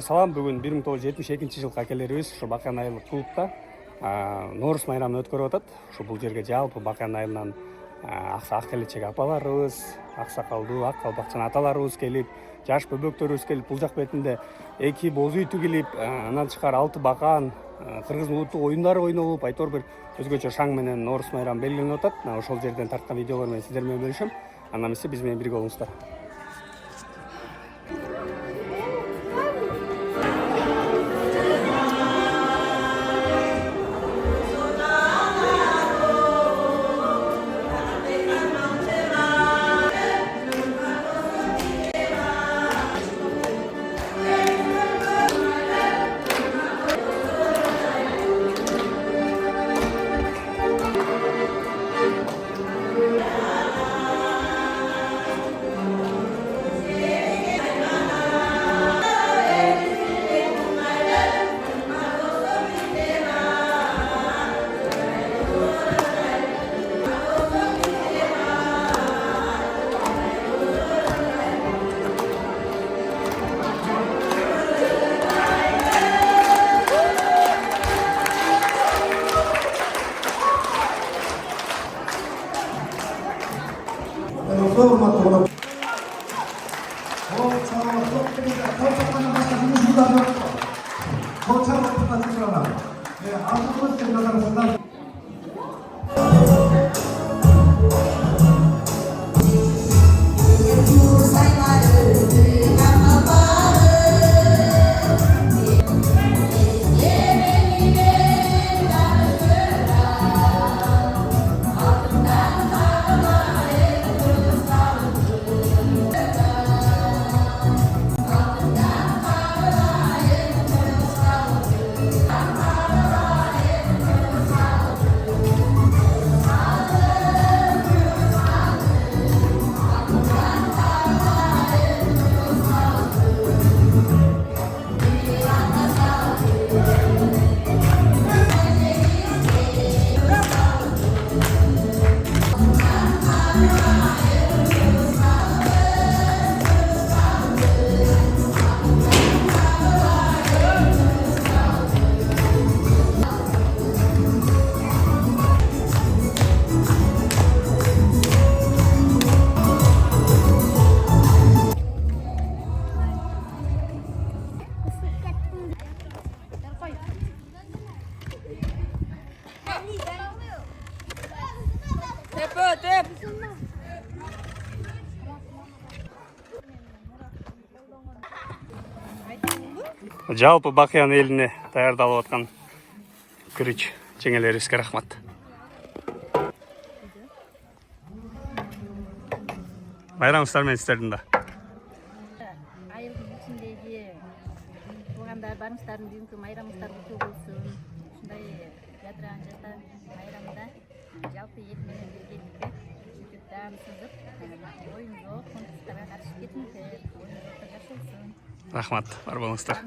Салам, бүгін 1972 жылға келербіз. Шу Бақан айылы клубта Норус майрамын өткөрүп атат. Шу бул жерге жалпы Бақан айылынан ак келечек апаларыбыз, аксакалдуу, ак калбакчан аталарыбыз келип, жаш бөбөктөрүбүз келип, бул жак бетинде эки боз үй тигилип, анан тышкары 6 бакан, кыргыздын улуттук оюндары ойнолуп, айтор бир өзгөчө шаң менен Норус майрамы белгиленип атат. Ошол жерден тарткан видеолор менен сиздер менен бөлүшөм. Анда эмесе биз менен бирге болуңуздар. Жалпы Бакиян элине даярдалып аткан күрүч жеңелерибизге рахмат. Байрамыңыздар менен сиздердин да. Айылдын ичиндеги туугандар барыңыздардын бүгүнкү майрамыңыздар куттуу болсун. Ушундай жадыраган жата майрамда жалпы эл менен биргеликте жыгыттан сызып, оюн жок, конкурстарга катышып кетиңиздер. Оюн жокто жашолсун. Рахмат, бар болуңуздар.